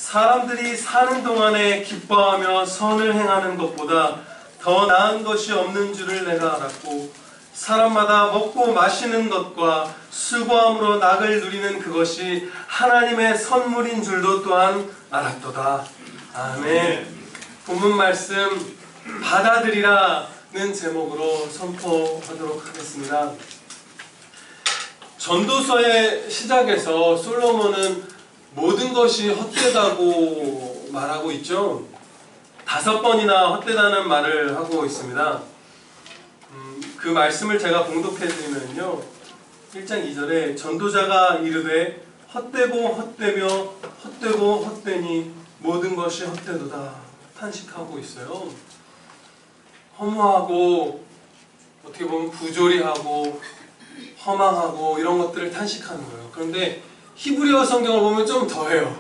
사람들이 사는 동안에 기뻐하며 선을 행하는 것보다 더 나은 것이 없는 줄을 내가 알았고, 사람마다 먹고 마시는 것과 수고함으로 낙을 누리는 그것이 하나님의 선물인 줄도 또한 알았도다. 아멘. 본문 말씀 받아들이라는 제목으로 선포하도록 하겠습니다. 전도서의 시작에서 솔로몬은 모든 것이 헛되다고 말하고 있죠. 5번이나 헛되다는 말을 하고 있습니다. 그 말씀을 제가 봉독해드리면요, 1장 2절에 전도자가 이르되 헛되고 헛되며 헛되고 헛되니 모든 것이 헛되도다 탄식하고 있어요. 허무하고 어떻게 보면 부조리하고 허망하고 이런 것들을 탄식하는 거예요. 그런데 히브리어 성경을 보면 좀 더해요.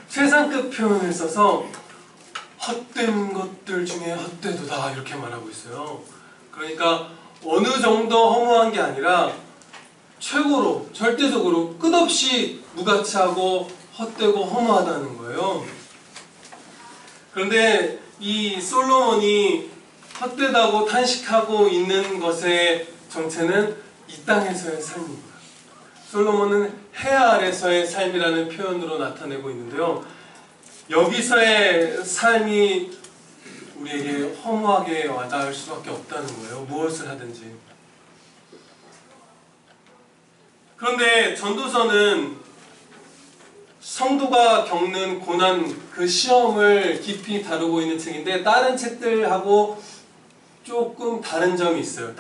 최상급 표현을 써서 헛된 것들 중에 헛되도다 이렇게 말하고 있어요. 그러니까 어느 정도 허무한 게 아니라 최고로 절대적으로 끝없이 무가치하고 헛되고 허무하다는 거예요. 그런데 이 솔로몬이 헛되다고 탄식하고 있는 것의 정체는 이 땅에서의 삶입니다. 솔로몬은 해 아래서의 삶이라는 표현으로 나타내고 있는데요, 여기서의 삶이 우리에게 허무하게 와닿을 수밖에 없다는 거예요. 무엇을 하든지. 그런데 전도서는 성도가 겪는 고난, 그 시험을 깊이 다루고 있는 책인데, 다른 책들하고 조금 다른 점이 있어요.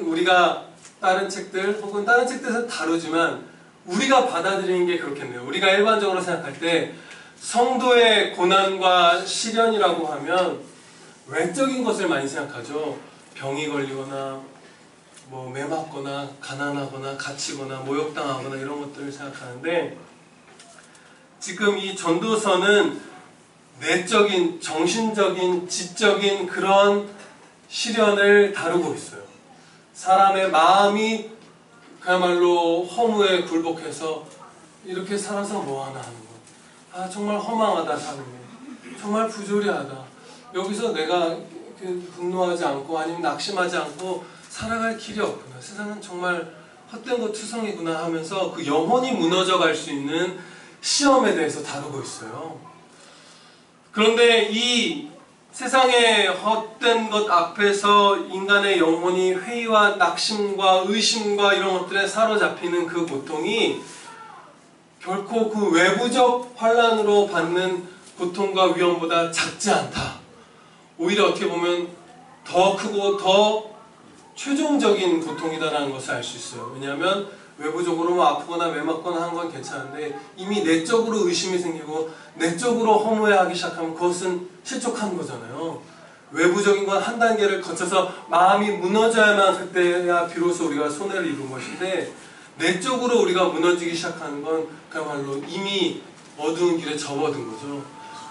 우리가 다른 책들 혹은 다른 책들에서 다루지만 우리가 받아들이는 게 그렇겠네요. 우리가 일반적으로 생각할 때 성도의 고난과 시련이라고 하면 외적인 것을 많이 생각하죠. 병이 걸리거나 뭐 매맞거나 가난하거나 갇히거나 모욕당하거나 이런 것들을 생각하는데, 지금 이 전도서는 내적인, 정신적인, 지적인 그런 시련을 다루고 있어요. 사람의 마음이 그야말로 허무에 굴복해서 이렇게 살아서 뭐하나 하는 거. 아, 정말 허망하다 사는 게. 정말 부조리하다. 여기서 내가 분노하지 않고 아니면 낙심하지 않고 살아갈 길이 없구나. 세상은 정말 헛된 것 투성이구나 하면서 그 영혼이 무너져 갈 수 있는 시험에 대해서 다루고 있어요. 그런데 이 세상의 헛된 것 앞에서 인간의 영혼이 회의와 낙심과 의심과 이런 것들에 사로잡히는 그 고통이 결코 그 외부적 환난으로 받는 고통과 위험보다 작지 않다. 오히려 어떻게 보면 더 크고 더 최종적인 고통이다라는 것을 알 수 있어요. 왜냐하면 외부적으로 뭐 아프거나 매맞거나 하는 건 괜찮은데 이미 내적으로 의심이 생기고 내적으로 허무해하기 시작하면 그것은 실족한 거잖아요. 외부적인 건 한 단계를 거쳐서 마음이 무너져야만 그때야 비로소 우리가 손해를 입은 것인데, 내적으로 우리가 무너지기 시작하는 건 그야말로 이미 어두운 길에 접어든 거죠.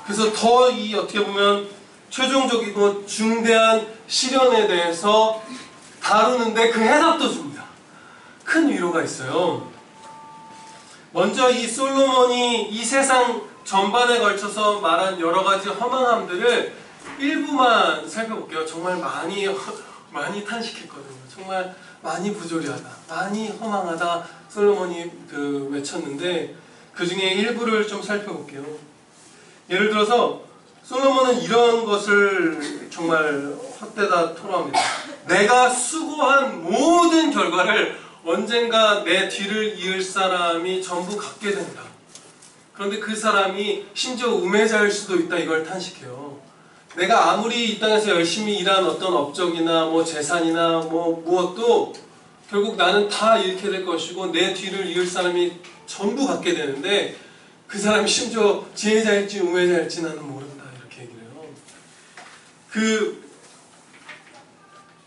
그래서 더 이 어떻게 보면 최종적이고 중대한 시련에 대해서 다루는데 그 해답도 줍니다. 큰 위로가 있어요. 먼저 이 솔로몬이 이 세상 전반에 걸쳐서 말한 여러 가지 허망함들을 일부만 살펴볼게요. 정말 많이 탄식했거든요. 정말 많이 부조리하다, 많이 허망하다 솔로몬이 외쳤는데, 그 중에 일부를 좀 살펴볼게요. 예를 들어서 솔로몬은 이런 것을 정말 헛되다 토로합니다. 내가 수고한 모든 결과를 언젠가 내 뒤를 이을 사람이 전부 갖게 된다. 그런데 그 사람이 심지어 우매자일 수도 있다, 이걸 탄식해요. 내가 아무리 이 땅에서 열심히 일한 어떤 업적이나 뭐 재산이나 뭐 무엇도 결국 나는 다 잃게 될 것이고 내 뒤를 이을 사람이 전부 갖게 되는데, 그 사람이 심지어 지혜자일지 우매자일지 나는 모른다, 이렇게 얘기를 해요. 그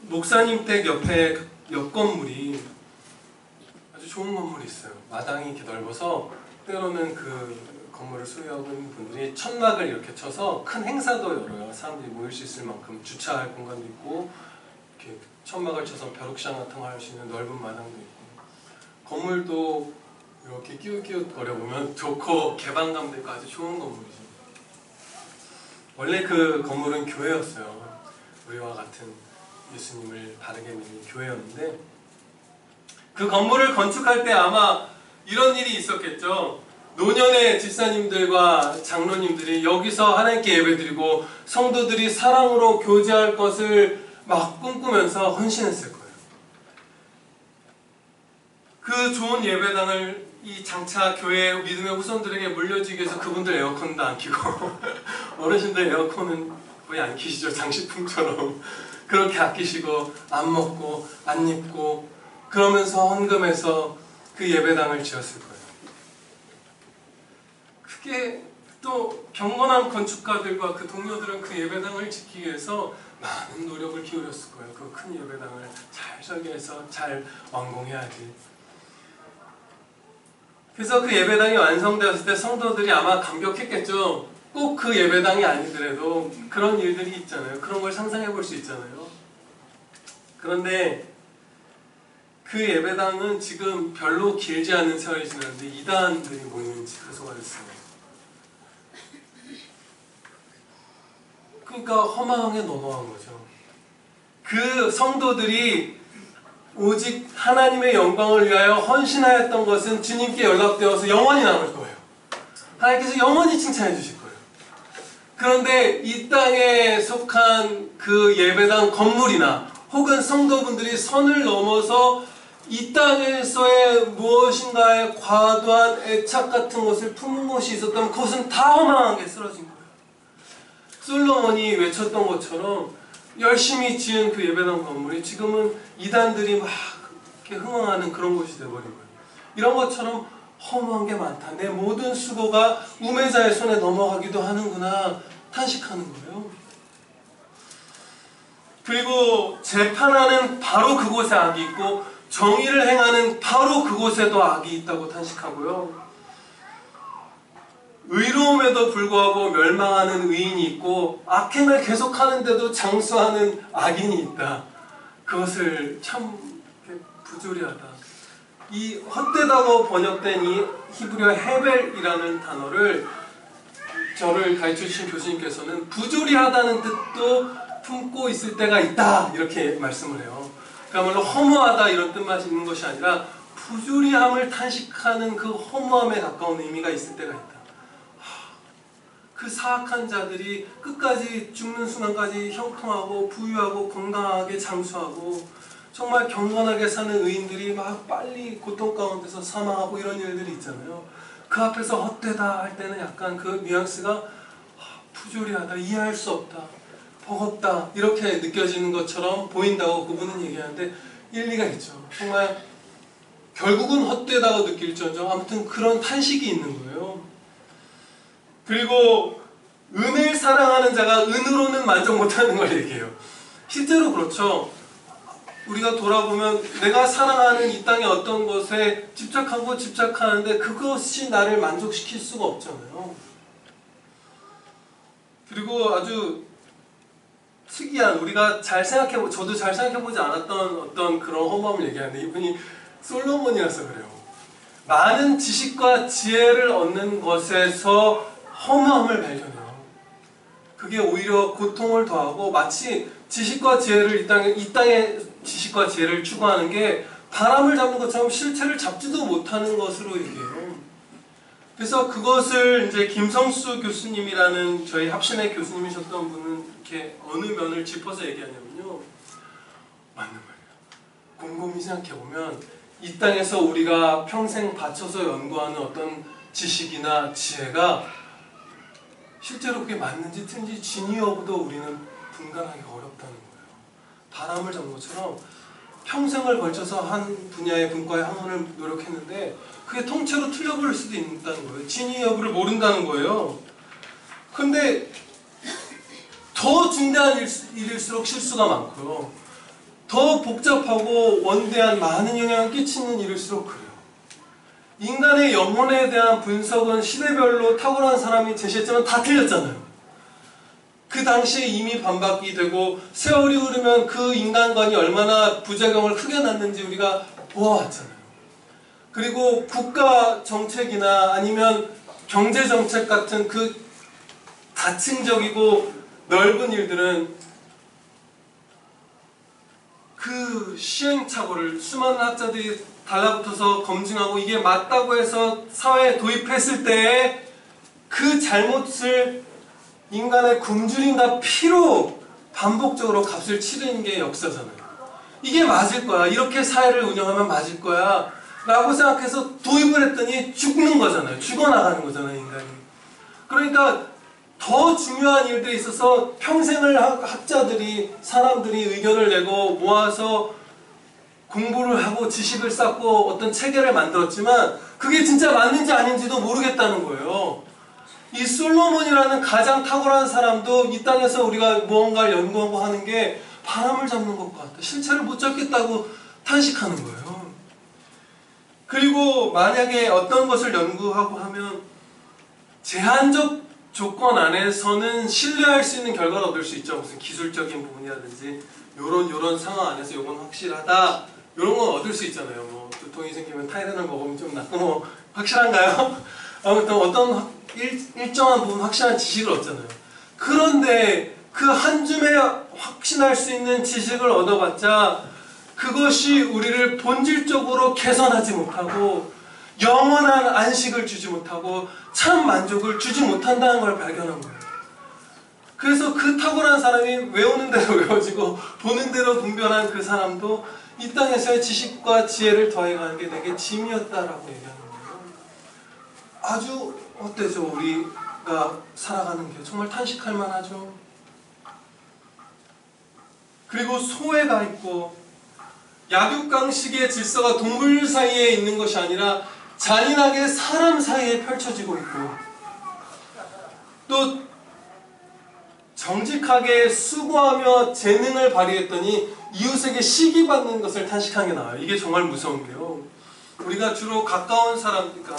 목사님 댁 옆에 옆 건물이 아주 좋은 건물이 있어요. 마당이 이렇게 넓어서 때로는 그 건물을 소유하고 있는 분들이 천막을 이렇게 쳐서 큰 행사도 열어요. 사람들이 모일 수 있을 만큼 주차할 공간도 있고, 이렇게 천막을 쳐서 벼룩시장 같은 거 할 수 있는 넓은 마당도 있고, 건물도 이렇게 끼웃끼웃 거려보면 좋고 개방감도 있고 아주 좋은 건물이죠. 원래 그 건물은 교회였어요. 우리와 같은 예수님을 바르게 믿는 교회였는데, 그 건물을 건축할 때 아마 이런 일이 있었겠죠. 노년의 집사님들과 장로님들이 여기서 하나님께 예배드리고 성도들이 사랑으로 교제할 것을 막 꿈꾸면서 헌신했을 거예요. 그 좋은 예배당을 이 장차 교회 믿음의 후손들에게 물려주기 위해서 그분들 에어컨도 안 켜고 어르신들 에어컨은 거의 안 켜시죠. 장식품처럼 그렇게 아끼시고 안 먹고 안 입고 그러면서 헌금해서 그 예배당을 지었을 거예요. 그게 또 경건한 건축가들과 그 동료들은 그 예배당을 지키기 위해서 많은 노력을 기울였을 거예요. 그 큰 예배당을 잘 설계해서 잘 완공해야지. 그래서 그 예배당이 완성되었을 때 성도들이 아마 감격했겠죠. 꼭 그 예배당이 아니더라도 그런 일들이 있잖아요. 그런 걸 상상해 볼 수 있잖아요. 그런데 그 예배당은 지금 별로 길지 않은 세월이 지났는데 이단들이 모이는 장소가 됐어요. 그러니까 허망하게 넘어간 거죠. 그 성도들이 오직 하나님의 영광을 위하여 헌신하였던 것은 주님께 연락되어서 영원히 남을 거예요. 하나님께서 영원히 칭찬해 주실 거예요. 그런데 이 땅에 속한 그 예배당 건물이나 혹은 성도분들이 선을 넘어서 이 땅에서의 무엇인가의 과도한 애착 같은 것을 품은 것이 있었다면 그것은 다 허망하게 쓰러진 거예요. 솔로몬이 외쳤던 것처럼 열심히 지은 그 예배당 건물이 지금은 이단들이 막 이렇게 흥황하는 그런 곳이 되어버린 거예요. 이런 것처럼 허무한 게 많다. 내 모든 수고가 우매자의 손에 넘어가기도 하는구나 탄식하는 거예요. 그리고 재판하는 바로 그곳에 악이 있고 정의를 행하는 바로 그곳에도 악이 있다고 탄식하고요. 의로움에도 불구하고 멸망하는 의인이 있고 악행을 계속하는데도 장수하는 악인이 있다. 그것을 참 부조리하다. 이 헛되다고 번역된 이 히브리어 헤벨이라는 단어를 저를 가르쳐주신 교수님께서는 부조리하다는 뜻도 품고 있을 때가 있다 이렇게 말씀을 해요. 그야말로 허무하다 이런 뜻만 있는 것이 아니라 부조리함을 탄식하는 그 허무함에 가까운 의미가 있을 때가 있다. 그 사악한 자들이 끝까지 죽는 순간까지 형통하고 부유하고 건강하게 장수하고 정말 경건하게 사는 의인들이 막 빨리 고통 가운데서 사망하고 이런 일들이 있잖아요. 그 앞에서 헛되다 할 때는 약간 그 뉘앙스가 부조리하다, 이해할 수 없다, 버겁다 이렇게 느껴지는 것처럼 보인다고 그분은 얘기하는데 일리가 있죠. 정말 결국은 헛되다고 느낄지언정 아무튼 그런 탄식이 있는 거예요. 그리고 은을 사랑하는 자가 은으로는 만족 못하는 걸 얘기해요. 실제로 그렇죠. 우리가 돌아보면 내가 사랑하는 이 땅의 어떤 것에 집착하고 집착하는데 그것이 나를 만족시킬 수가 없잖아요. 그리고 아주 특이한 우리가 저도 잘 생각해보지 않았던 어떤 그런 허무함을 얘기하는데 이분이 솔로몬이라서 그래요. 많은 지식과 지혜를 얻는 것에서 허무함을 발견해요. 그게 오히려 고통을 더하고 마치 지식과 지혜를 이 땅에 지식과 지혜를 추구하는 게 바람을 잡는 것처럼 실체를 잡지도 못하는 것으로 얘기해요. 그래서 그것을 이제 김성수 교수님이라는 저희 합신의 교수님이셨던 분은 이렇게 어느 면을 짚어서 얘기하냐면요. 맞는 말이에요. 곰곰이 생각해보면 이 땅에서 우리가 평생 바쳐서 연구하는 어떤 지식이나 지혜가 실제로 그게 맞는지 틀린지 진위 여부도 우리는 분간하기가 어렵다는 거예요. 바람을 잡는 것처럼 평생을 걸쳐서 한 분야의 분과의 학문을 노력했는데 그게 통째로 틀려버릴 수도 있다는 거예요. 진위 여부를 모른다는 거예요. 근데 더 중대한 일일수록 실수가 많고요. 더 복잡하고 원대한 많은 영향을 끼치는 일일수록 그래요. 인간의 영혼에 대한 분석은 시대별로 탁월한 사람이 제시했지만 다 틀렸잖아요. 그 당시에 이미 반박이 되고 세월이 흐르면 그 인간관이 얼마나 부작용을 크게 났는지 우리가 보아왔잖아요. 그리고 국가 정책이나 아니면 경제 정책 같은 그 다층적이고 넓은 일들은 그 시행착오를 수많은 학자들이 달라붙어서 검증하고 이게 맞다고 해서 사회에 도입했을 때 그 잘못을 인간의 굶주림과 피로 반복적으로 값을 치르는 게 역사잖아요. 이게 맞을 거야. 이렇게 사회를 운영하면 맞을 거야. 라고 생각해서 도입을 했더니 죽는 거잖아요. 죽어나가는 거잖아요, 인간이. 그러니까 더 중요한 일들에 있어서 평생을 학자들이, 사람들이 의견을 내고 모아서 공부를 하고 지식을 쌓고 어떤 체계를 만들었지만 그게 진짜 맞는지 아닌지도 모르겠다는 거예요. 이 솔로몬이라는 가장 탁월한 사람도 이 땅에서 우리가 무언가를 연구하고 하는 게 바람을 잡는 것 같다. 실체를 못 잡겠다고 탄식하는 거예요. 그리고 만약에 어떤 것을 연구하고 하면 제한적 조건 안에서는 신뢰할 수 있는 결과를 얻을 수 있죠. 무슨 기술적인 부분이라든지 요런 상황 안에서 요건 확실하다. 요런 건 얻을 수 있잖아요. 뭐 두통이 생기면 타이레놀 먹으면 좀 낫고 뭐 확실한가요? 아무튼 어떤 일정한 부분 확실한 지식을 얻잖아요. 그런데 그 한 줌에 확신할 수 있는 지식을 얻어봤자 그것이 우리를 본질적으로 개선하지 못하고 영원한 안식을 주지 못하고 참 만족을 주지 못한다는 걸 발견한 거예요. 그래서 그 탁월한 사람이 외우는 대로 외워지고 보는 대로 분별한 그 사람도 이 땅에서의 지식과 지혜를 더해가는 게 내게 짐이었다라고 얘기하는 거예요. 아주 어때서 우리가 살아가는 게 정말 탄식할 만하죠. 그리고 소외가 있고 약육강식의 질서가 동물 사이에 있는 것이 아니라 잔인하게 사람 사이에 펼쳐지고 있고 또 정직하게 수고하며 재능을 발휘했더니 이웃에게 시기받는 것을 탄식한 게 나와요. 이게 정말 무서운 게요. 우리가 주로 가까운 사람, 그러니까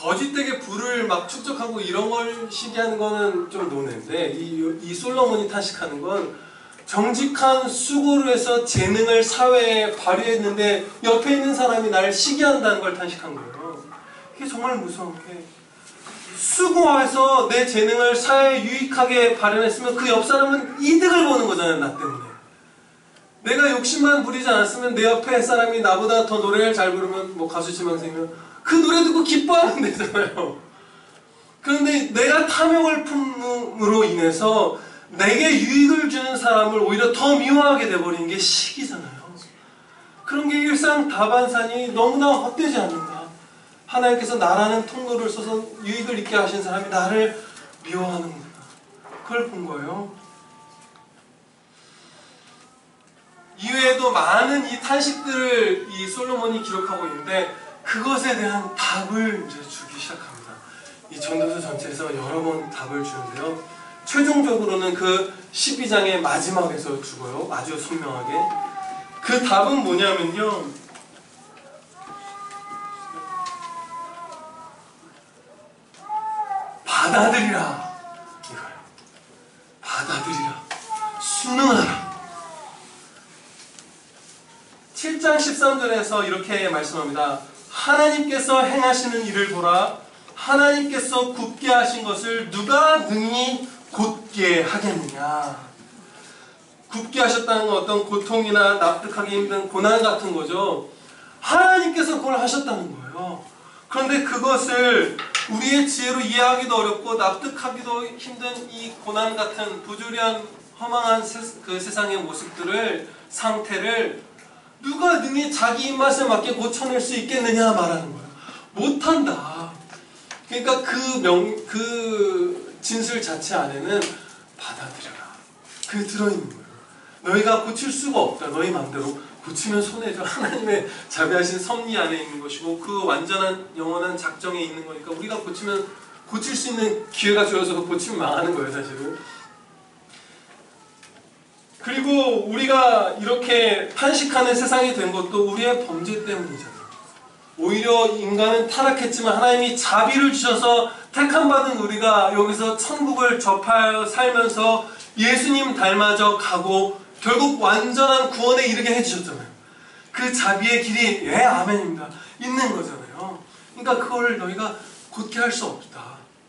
거짓되게 부를 막 축적하고 이런 걸 시기하는 거는 좀 논외인데 이 솔로몬이 탄식하는 건 정직한 수고를 해서 재능을 사회에 발휘했는데 옆에 있는 사람이 나를 시기한다는 걸 탄식한 거예요. 이게 정말 무서운 게 수고해서 내 재능을 사회에 유익하게 발현했으면 그 옆 사람은 이득을 보는 거잖아요. 나 때문에. 내가 욕심만 부리지 않았으면 내 옆에 사람이 나보다 더 노래를 잘 부르면 뭐 가수 지망생이면 그 노래 듣고 기뻐하면 되잖아요. 그런데 내가 탐욕을 품음으로 인해서 내게 유익을 주는 사람을 오히려 더 미워하게 돼버리는 게 시기잖아요. 그런 게 일상다반산이 너무나 헛되지 않는가. 하나님께서 나라는 통로를 써서 유익을 있게 하신 사람이 나를 미워하는구나. 그걸 본 거예요. 이외에도 많은 이 탄식들을 이 솔로몬이 기록하고 있는데 그것에 대한 답을 이제 주기 시작합니다. 이 전도서 전체에서 여러 번 답을 주는데요. 최종적으로는 그 12장의 마지막에서 주고요. 아주 선명하게. 그 답은 뭐냐면요. 받아들이라. 이거예요. 받아들이라. 순응하라. 7장 13절에서 이렇게 말씀합니다. 하나님께서 행하시는 일을 보라. 하나님께서 굳게 하신 것을 누가 능히 곧게 하겠느냐. 굳게 하셨다는 건 어떤 고통이나 납득하기 힘든 고난 같은 거죠. 하나님께서 그걸 하셨다는 거예요. 그런데 그것을 우리의 지혜로 이해하기도 어렵고 납득하기도 힘든 이 고난 같은 부조리한 허망한 그 세상의 모습들을, 상태를 누가 능히 자기 입맛에 맞게 고쳐낼 수 있겠느냐 말하는 거예요. 못한다. 그러니까 그 진술 자체 안에는 받아들여라. 그게 들어있는 거예요. 너희가 고칠 수가 없다. 너희 마음대로 고치면 손해죠. 하나님의 자비하신 섭리 안에 있는 것이고 그 완전한 영원한 작정에 있는 거니까 우리가 고치면 고칠 수 있는 기회가 주어져서 고치면 망하는 거예요. 사실은. 그리고 우리가 이렇게 탄식하는 세상이 된 것도 우리의 범죄 때문이잖아요. 오히려 인간은 타락했지만 하나님이 자비를 주셔서 택함받은 우리가 여기서 천국을 접하여 살면서 예수님 닮아져 가고 결국 완전한 구원에 이르게 해주셨잖아요. 그 자비의 길이 아멘입니다. 있는 거잖아요. 그러니까 그걸 너희가 곧게 할 수 없다.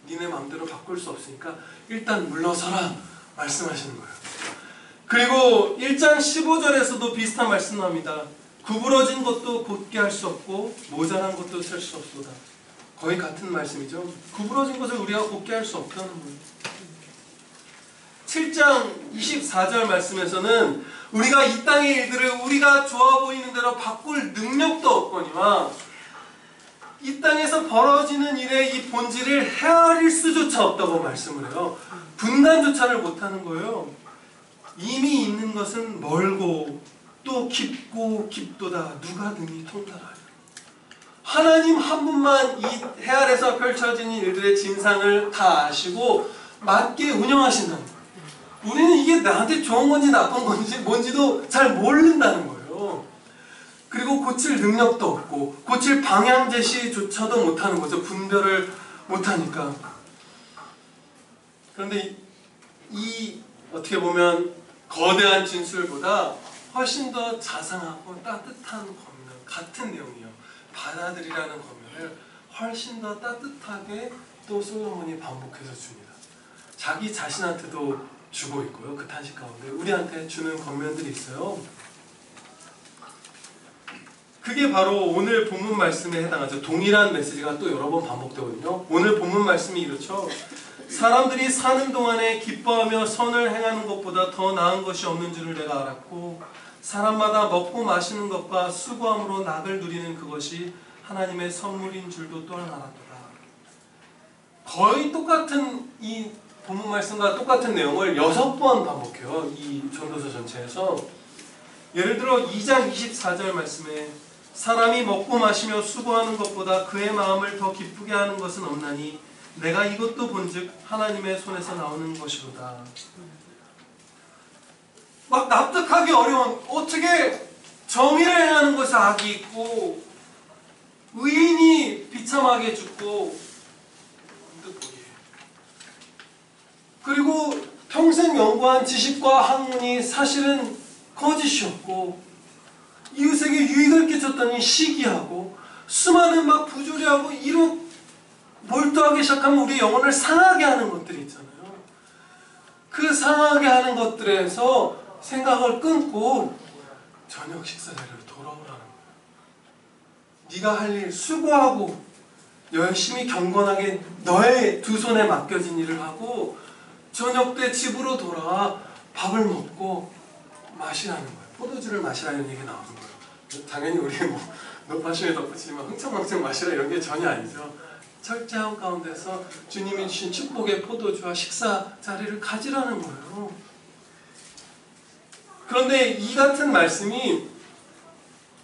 니네 마음대로 바꿀 수 없으니까 일단 물러서라 말씀하시는 거예요. 그리고 1장 15절에서도 비슷한 말씀 나옵니다. 구부러진 것도 곧게 할 수 없고 모자란 것도 셀 수 없도다. 거의 같은 말씀이죠. 구부러진 것을 우리가 곧게 할 수 없다는 거예요. 7장 24절 말씀에서는 우리가 이 땅의 일들을 우리가 좋아 보이는 대로 바꿀 능력도 없거니와 이 땅에서 벌어지는 일의 이 본질을 헤아릴 수조차 없다고 말씀을 해요. 분간조차를 못하는 거예요. 이미 있는 것은 멀고 또 깊고 깊도다. 누가 능히 통달하여. 하나님 한 분만 이 해아래서 펼쳐지는 일들의 진상을 다 아시고 맞게 운영하신다는 거예요. 우리는 이게 나한테 좋은 건지 나쁜 건지 뭔지도 잘 모른다는 거예요. 그리고 고칠 능력도 없고 고칠 방향 제시조차도 못하는 거죠. 분별을 못하니까. 그런데 이 어떻게 보면 거대한 진술보다 훨씬 더 자상하고 따뜻한 권면, 같은 내용이에요. 받아들이라는 권면을 훨씬 더 따뜻하게 또 솔로몬이 반복해서 줍니다. 자기 자신한테도 주고 있고요. 그 탄식 가운데 우리한테 주는 권면들이 있어요. 그게 바로 오늘 본문 말씀에 해당하죠. 동일한 메시지가 또 여러 번 반복되거든요. 오늘 본문 말씀이 이렇죠. 사람들이 사는 동안에 기뻐하며 선을 행하는 것보다 더 나은 것이 없는 줄을 내가 알았고 사람마다 먹고 마시는 것과 수고함으로 낙을 누리는 그것이 하나님의 선물인 줄도 또한 알았도다. 거의 똑같은 이 본문 말씀과 똑같은 내용을 6번 반복해요. 이 전도서 전체에서. 예를 들어 2장 24절 말씀에 사람이 먹고 마시며 수고하는 것보다 그의 마음을 더 기쁘게 하는 것은 없나니 내가 이것도 본즉 하나님의 손에서 나오는 것이로다. 막 납득하기 어려운, 어떻게 정의를 행하는 것에 악이 있고 의인이 비참하게 죽고 그리고 평생 연구한 지식과 학문이 사실은 거짓이었고 이웃에게 유익을 끼쳤더니 시기하고 수많은 막 부조리하고 이로 몰두하기 시작하면 우리 영혼을 상하게 하는 것들이 있잖아요. 그 상하게 하는 것들에서 생각을 끊고 저녁 식사 자리로 돌아오라는 거예요. 네가 할 일 수고하고 열심히 경건하게 너의 두 손에 맡겨진 일을 하고 저녁 때 집으로 돌아와 밥을 먹고 마시라는 거예요. 포도주를 마시라는 얘기 나오는 거예요. 당연히 우리 뭐 높아심에 덧붙이지만 흥청망청 마시라 이런 게 전혀 아니죠. 철저한 가운데서 주님이 주신 축복의 포도주와 식사 자리를 가지라는 거예요. 그런데 이 같은 말씀이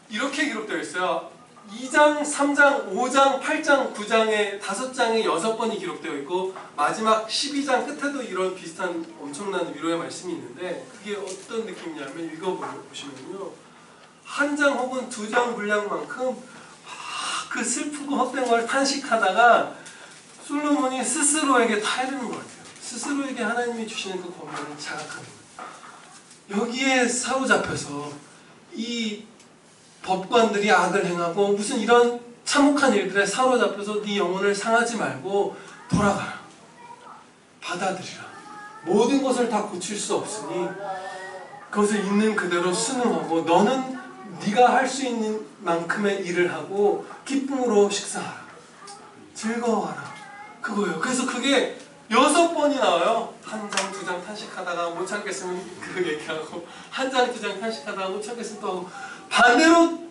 이렇게 기록되어 있어요. 2장, 3장, 5장, 8장, 9장에 5장에 6번이 기록되어 있고 마지막 12장 끝에도 이런 비슷한 엄청난 위로의 말씀이 있는데 그게 어떤 느낌이냐면 읽어보시면요. 한 장 혹은 2장 분량만큼 그 슬프고 헛된 걸 탄식하다가 솔로몬이 스스로에게 타이르는 것 같아요. 스스로에게 하나님이 주시는 그 권면을 자각하는 거예요. 여기에 사로잡혀서 이 법관들이 악을 행하고 무슨 이런 참혹한 일들에 사로잡혀서 네 영혼을 상하지 말고 돌아가라. 받아들이라. 모든 것을 다 고칠 수 없으니 그것을 있는 그대로 순응하고 너는 네가 할 수 있는 만큼의 일을 하고 기쁨으로 식사하라. 즐거워하라. 그거예요. 그래서 그게 6번이 나와요. 한 장, 2장 탄식하다가 못 참겠으면 그 얘기하고 한 장, 2장 탄식하다가 못 참겠으면 또 하고 반대로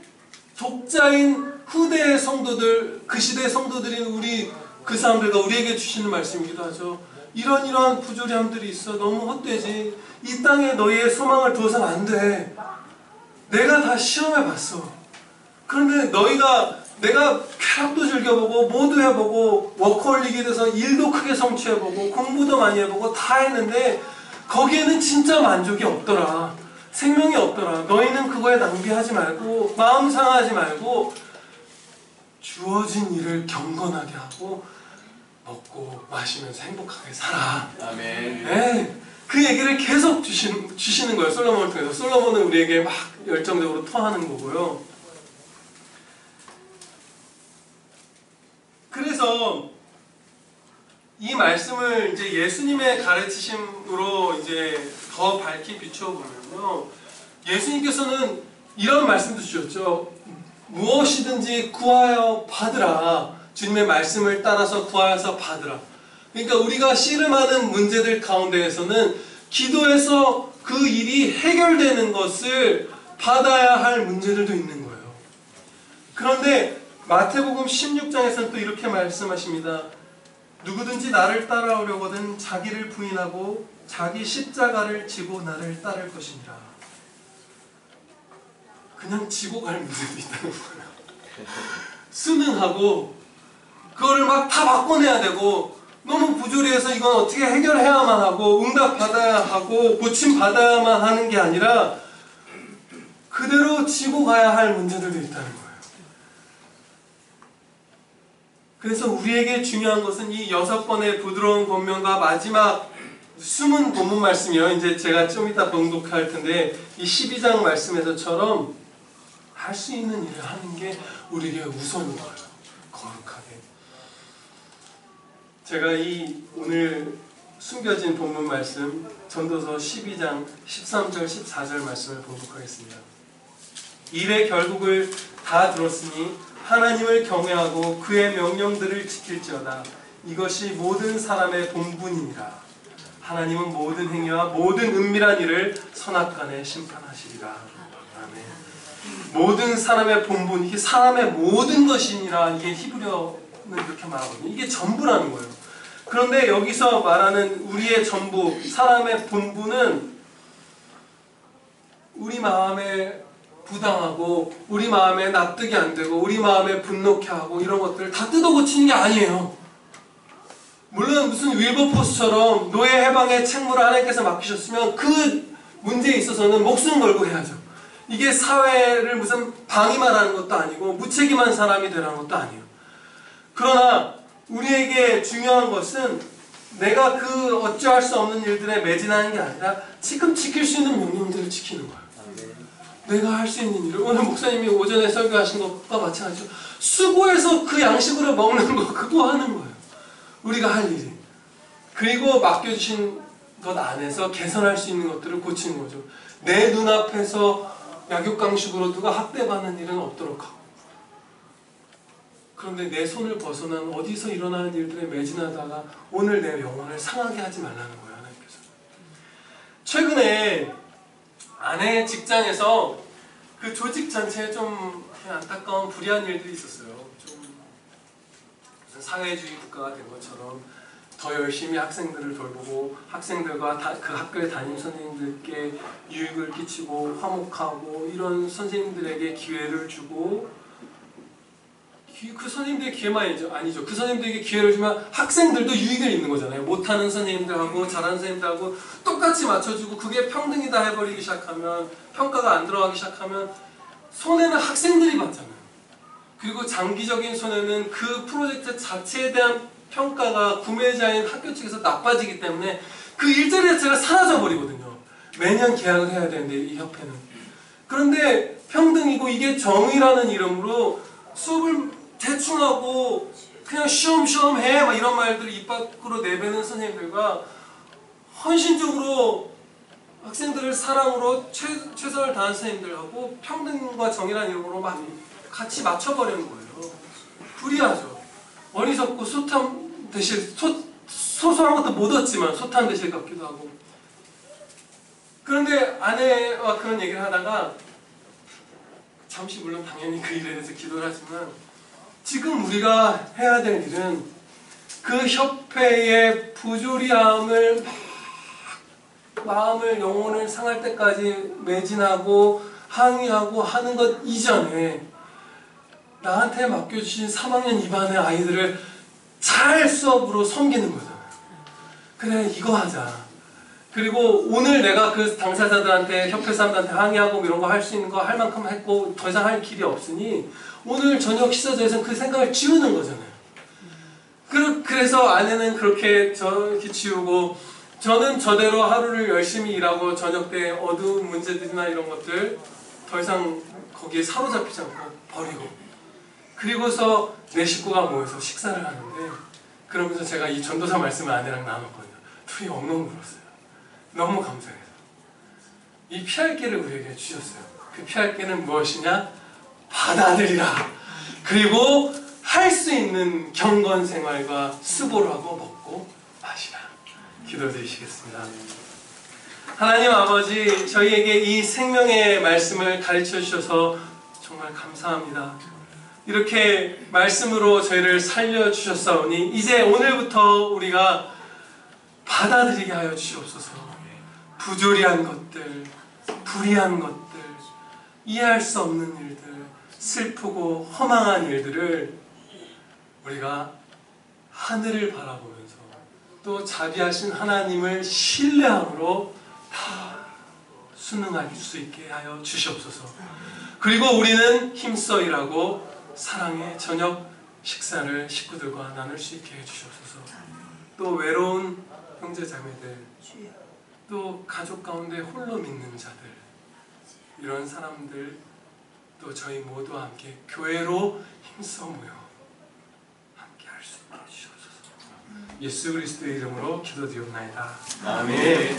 독자인 후대의 성도들, 그 시대의 성도들인 우리 그 사람들과 우리에게 주시는 말씀이기도 하죠. 이러한 부조리함들이 있어. 너무 헛되지. 이 땅에 너희의 소망을 두어서는 안 돼. 내가 다 시험해봤어. 그런데 내가 쾌락도 즐겨보고 모두 해보고 워커홀릭이 돼서 일도 크게 성취해보고 공부도 많이 해보고 다 했는데 거기에는 진짜 만족이 없더라. 생명이 없더라. 너희는 그거에 낭비하지 말고 마음 상하지 말고 주어진 일을 경건하게 하고 먹고 마시면서 행복하게 살아. 아멘. 네. 그 얘기를 계속 주시는 거예요. 솔로몬을 통해서. 솔로몬은 우리에게 막 열정적으로 토하는 거고요. 그래서 이 말씀을 이제 예수님의 가르치심으로 이제 더 밝히 비추어 보면요, 예수님께서는 이런 말씀도 주셨죠. 무엇이든지 구하여 받으라. 주님의 말씀을 따라서 구하여서 받으라. 그러니까 우리가 씨름하는 문제들 가운데에서는 기도해서 그 일이 해결되는 것을 받아야 할 문제들도 있는 거예요. 그런데 마태복음 16장에서는 또 이렇게 말씀하십니다. 누구든지 나를 따라오려거든 자기를 부인하고 자기 십자가를 지고 나를 따를 것이니라. 그냥 지고 갈 문제도 있다는 거예요. 수능하고 그거를 막 다 바꿔내야 되고 너무 부조리해서 이건 어떻게 해결해야만 하고 응답 받아야 하고 고침 받아야만 하는 게 아니라 그대로 지고 가야 할 문제들도 있다는 거예요. 그래서 우리에게 중요한 것은 이 6번의 부드러운 권면과 마지막 숨은 본문 말씀이요. 이제 제가 좀 이따 봉독할 텐데 이 12장 말씀에서처럼 할 수 있는 일을 하는 게 우리에게 우선인 거예요. 거룩하게. 제가 이 오늘 숨겨진 본문 말씀 전도서 12장 13절 14절 말씀을 봉독하겠습니다. 일의 결국을 다 들었으니 하나님을 경외하고 그의 명령들을 지킬지어다. 이것이 모든 사람의 본분이니라. 하나님은 모든 행위와 모든 은밀한 일을 선악간에 심판하시리라. 아멘. 모든 사람의 본분, 이게 사람의 모든 것이니라. 이게 히브리어는 그렇게 말하거든요. 이게 전부라는 거예요. 그런데 여기서 말하는 우리의 전부, 사람의 본분은 우리 마음에 부당하고 우리 마음에 납득이 안 되고 우리 마음에 분노케 하고 이런 것들을 다 뜯어 고치는 게 아니에요. 물론 무슨 윌버포스처럼 노예 해방의 책무를 하나님께서 맡기셨으면 그 문제에 있어서는 목숨 걸고 해야죠. 이게 사회를 무슨 방임만 하는 것도 아니고 무책임한 사람이 되라는 것도 아니에요. 그러나 우리에게 중요한 것은 내가 그 어찌할 수 없는 일들에 매진하는 게 아니라 지금 지킬 수 있는 명령들을 지키는 거예요. 내가 할 수 있는 일을, 오늘 목사님이 오전에 설교하신 것과 마찬가지로 수고해서 그 양식으로 먹는 거, 그거 하는 거예요. 우리가 할 일이. 그리고 맡겨주신 것 안에서 개선할 수 있는 것들을 고치는 거죠. 내 눈앞에서 약육강식으로 누가 학대받는 일은 없도록 하고, 그런데 내 손을 벗어난 어디서 일어나는 일들에 매진하다가 오늘 내 영혼을 상하게 하지 말라는 거예요, 하나님께서. 최근에 아내 직장에서 그 조직 전체에 좀 안타까운 불의한 일들이 있었어요. 좀 무슨 사회주의 국가가 된 것처럼 더 열심히 학생들을 돌보고 학생들과 그 학교에 담임 선생님들께 유익을 끼치고 화목하고 이런 선생님들에게 기회를 주고, 그 선생님들의 기회만 아니죠. 그 선생님들에게 기회를 주면 학생들도 유익을 입는 거잖아요. 못하는 선생님들하고 잘하는 선생님들하고 똑같이 맞춰주고 그게 평등이다 해버리기 시작하면, 평가가 안 들어가기 시작하면 손해는 학생들이 받잖아요. 그리고 장기적인 손해는 그 프로젝트 자체에 대한 평가가 구매자인 학교 측에서 나빠지기 때문에 그 일자리 자체가 사라져 버리거든요. 매년 계약을 해야 되는데 이 협회는. 그런데 평등이고 이게 정의라는 이름으로 수업을 대충 하고 그냥 쉬엄쉬엄 해 막 이런 말들을 입 밖으로 내뱉는 선생님들과 헌신적으로 학생들을 사랑으로 최선을 다하는 선생님들하고 평등과 정의라는 이름으로 막 같이 맞춰버리는 거예요. 불의하죠. 어리석고 소탐 대실, 소소한 것도 못 얻지만 소탐 대실 같기도 하고. 그런데 아내와 그런 얘기를 하다가 잠시 물론 당연히 그 일에 대해서 기도를 하지만 지금 우리가 해야 될 일은 그 협회의 부조리함을 마음을, 영혼을 상할 때까지 매진하고 항의하고 하는 것 이전에 나한테 맡겨주신 3학년 2반의 아이들을 잘 수업으로 섬기는 거잖아요. 그래, 이거 하자. 그리고 오늘 내가 그 당사자들한테, 협회 사람들한테 항의하고 이런 거 할 수 있는 거 할 만큼 했고 더 이상 할 길이 없으니 오늘 저녁 식사자에서는 그 생각을 지우는 거잖아요. 그래서 아내는 그렇게 저렇게 지우고 저는 저대로 하루를 열심히 일하고 저녁 때 어두운 문제들이나 이런 것들 더 이상 거기에 사로잡히지 않고 버리고, 그리고서 내 식구가 모여서 식사를 하는데 그러면서 제가 이 전도사 말씀을 아내랑 나눴거든요. 둘이 엉엉 울었어요. 너무 감사해서. 이 피할 길을 우리에게 주셨어요. 그 피할 길은 무엇이냐? 받아들이라. 그리고 할 수 있는 경건 생활과 수고를 하고 먹고 마시라. 기도드리시겠습니다. 하나님 아버지, 저희에게 이 생명의 말씀을 가르쳐 주셔서 정말 감사합니다. 이렇게 말씀으로 저희를 살려주셨사오니 이제 오늘부터 우리가 받아들이게 하여 주시옵소서. 부조리한 것들, 불의한 것들, 이해할 수 없는 일들, 슬프고 허망한 일들을 우리가 하늘을 바라보면서 또 자비하신 하나님을 신뢰함으로 다 순응할 수 있게 하여 주시옵소서. 그리고 우리는 힘써 일하고 사랑의 저녁 식사를 식구들과 나눌 수 있게 해주시옵소서. 또 외로운 형제자매들, 또 가족 가운데 홀로 믿는 자들, 이런 사람들, 또 저희 모두와 함께 교회로 힘써 모여 함께 할 수 있게 해주시옵소서. 예수 그리스도의 이름으로 기도드리옵나이다. 아멘.